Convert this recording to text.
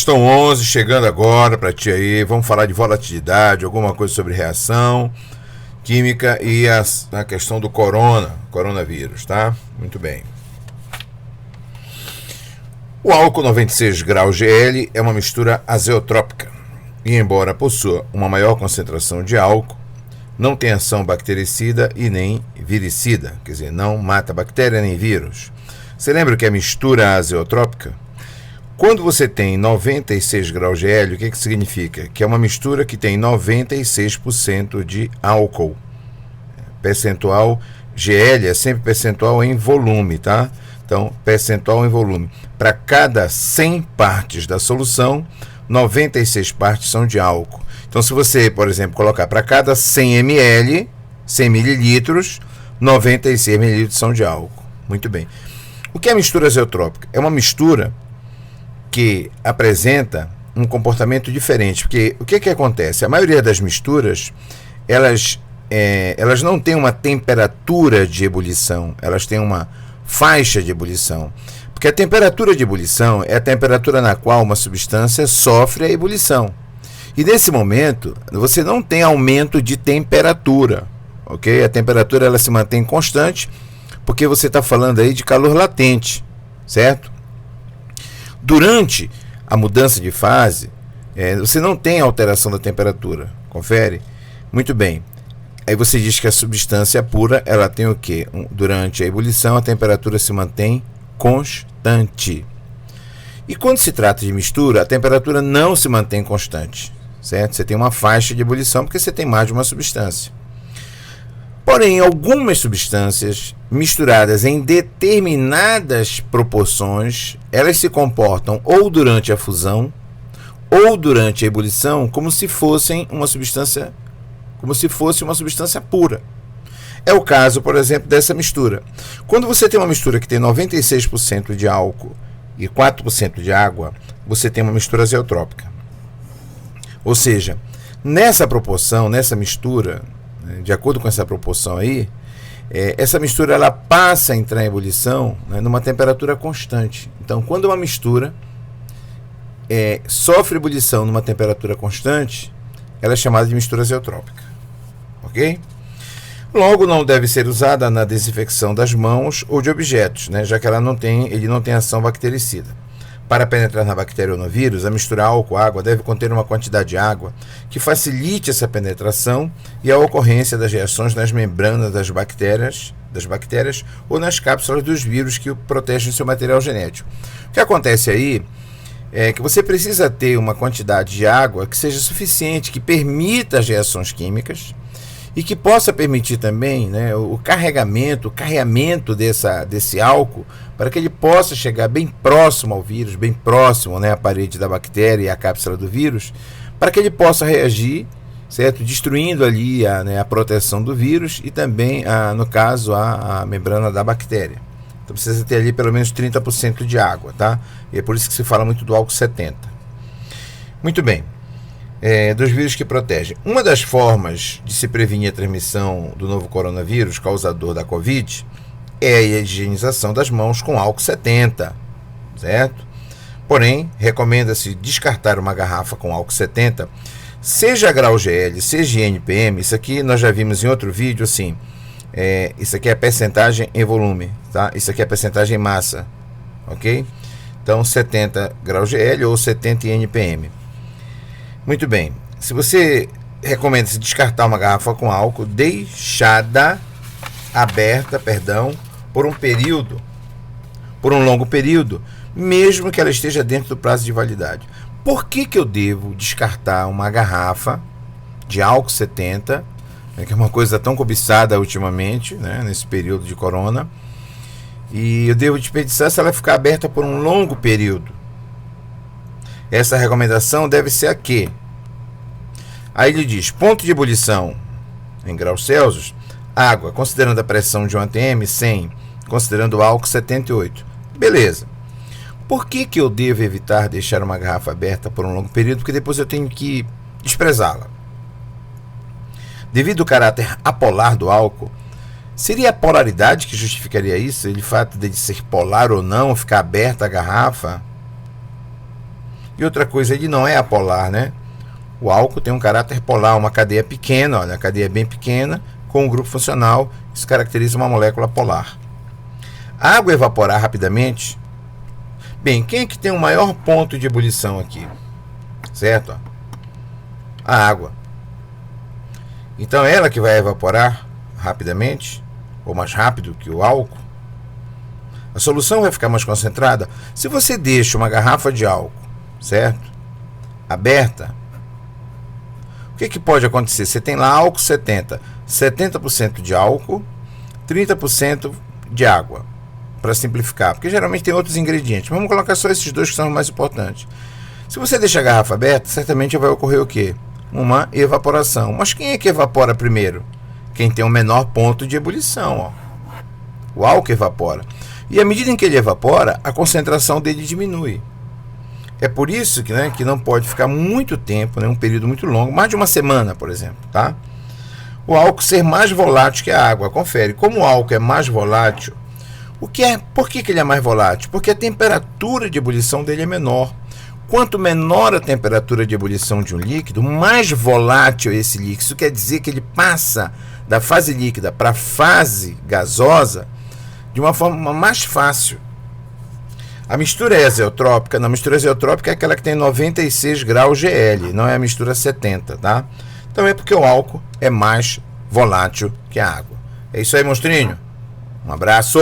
Questão 11, chegando agora para ti aí. Vamos falar de volatilidade, alguma coisa sobre reação química e a questão do coronavírus, tá? Muito bem. O álcool 96 graus GL é uma mistura azeotrópica e, embora possua uma maior concentração de álcool, não tem ação bactericida e nem viricida, quer dizer, não mata bactéria nem vírus. Você lembra que é mistura azeotrópica? Quando você tem 96 graus GL, o que significa? Que é uma mistura que tem 96% de álcool. Percentual GL é sempre percentual em volume, tá? Então, percentual em volume. Para cada 100 partes da solução, 96 partes são de álcool. Então, se você, por exemplo, colocar para cada 100 ml, 100 mililitros, 96 mililitros são de álcool. Muito bem. O que é mistura azeotrópica? É uma mistura que apresenta um comportamento diferente, porque o que acontece? A maioria das misturas, elas não têm uma temperatura de ebulição, elas têm uma faixa de ebulição, porque a temperatura de ebulição é a temperatura na qual uma substância sofre a ebulição, e nesse momento você não tem aumento de temperatura, ok? A temperatura ela se mantém constante, porque você está falando aí de calor latente, certo? Durante a mudança de fase, você não tem alteração da temperatura. Confere? Muito bem. Aí você diz que a substância pura, ela tem o quê? Durante a ebulição, a temperatura se mantém constante. E quando se trata de mistura, a temperatura não se mantém constante, certo? Você tem uma faixa de ebulição porque você tem mais de uma substância. Porém, algumas substâncias misturadas em determinadas proporções, elas se comportam ou durante a fusão ou durante a ebulição como se fossem uma substância, pura. É o caso, por exemplo, dessa mistura. Quando você tem uma mistura que tem 96% de álcool e 4% de água, você tem uma mistura azeotrópica. Ou seja, nessa proporção, nessa mistura, de acordo com essa proporção aí, essa mistura ela passa a entrar em ebulição, né, numa temperatura constante. Então, quando uma mistura sofre ebulição numa temperatura constante, ela é chamada de mistura azeotrópica. Ok? Logo, não deve ser usada na desinfecção das mãos ou de objetos, né, já que ele não tem ação bactericida. Para penetrar na bactéria ou no vírus, a mistura álcool-água deve conter uma quantidade de água que facilite essa penetração e a ocorrência das reações nas membranas das bactérias ou nas cápsulas dos vírus que protegem seu material genético. O que acontece aí é que você precisa ter uma quantidade de água que seja suficiente, que permita as reações químicas e que possa permitir também, né, o carreamento desse álcool, para que ele possa chegar bem próximo ao vírus, bem próximo, né, à parede da bactéria e à cápsula do vírus, para que ele possa reagir, certo? Destruindo ali a proteção do vírus e também, no caso, a membrana da bactéria. Então precisa ter ali pelo menos 30% de água, tá? E é por isso que se fala muito do álcool 70. Muito bem. Dos vírus que protegem. Uma das formas de se prevenir a transmissão do novo coronavírus, causador da Covid, é a higienização das mãos com álcool 70, certo? Porém, recomenda-se descartar uma garrafa com álcool 70, seja grau GL, seja NPM. Isso aqui nós já vimos em outro vídeo, assim, isso aqui é percentagem em volume, tá? Isso aqui é percentagem em massa, ok? Então, 70 grau GL ou 70 NPM. Muito bem, se você recomenda-se descartar uma garrafa com álcool deixada aberta, por um longo período, mesmo que ela esteja dentro do prazo de validade. Por que eu devo descartar uma garrafa de álcool 70, né, que é uma coisa tão cobiçada ultimamente, né, nesse período de corona, e eu devo desperdiçar se ela ficar aberta por um longo período? Essa recomendação deve ser a quê? Aí ele diz, ponto de ebulição em graus Celsius, água, considerando a pressão de 1 atm, 100, considerando o álcool 78. Beleza. Por que eu devo evitar deixar uma garrafa aberta por um longo período? Porque depois eu tenho que desprezá-la. Devido ao caráter apolar do álcool, seria a polaridade que justificaria isso? O fato de ser polar ou não, ficar aberta a garrafa? E outra coisa, ele não é apolar, né? O álcool tem um caráter polar, uma cadeia pequena, olha, a cadeia é bem pequena, com um grupo funcional, isso caracteriza uma molécula polar. A água evaporar rapidamente. Bem, quem é que tem o maior ponto de ebulição aqui? Certo? A água. Então ela que vai evaporar rapidamente, ou mais rápido que o álcool. A solução vai ficar mais concentrada. Se você deixa uma garrafa de álcool, certo? Aberta, o que pode acontecer? Você tem lá álcool 70% de álcool, 30% de água, para simplificar, porque geralmente tem outros ingredientes. Vamos colocar só esses dois que são os mais importantes. Se você deixar a garrafa aberta, certamente vai ocorrer o quê? Uma evaporação. Mas quem é que evapora primeiro? Quem tem o menor ponto de ebulição, ó. O álcool evapora. E à medida em que ele evapora, a concentração dele diminui. É por isso que, né, que não pode ficar muito tempo, né, um período muito longo, mais de uma semana, por exemplo, tá? O álcool ser mais volátil que a água. Confere, como o álcool é mais volátil, por que ele é mais volátil? Porque a temperatura de ebulição dele é menor. Quanto menor a temperatura de ebulição de um líquido, mais volátil é esse líquido. Isso quer dizer que ele passa da fase líquida para a fase gasosa de uma forma mais fácil. A mistura azeotrópica, não, a mistura azeotrópica é aquela que tem 96 graus GL, não é a mistura 70, tá? Então é porque o álcool é mais volátil que a água. É isso aí, monstrinho. Um abraço!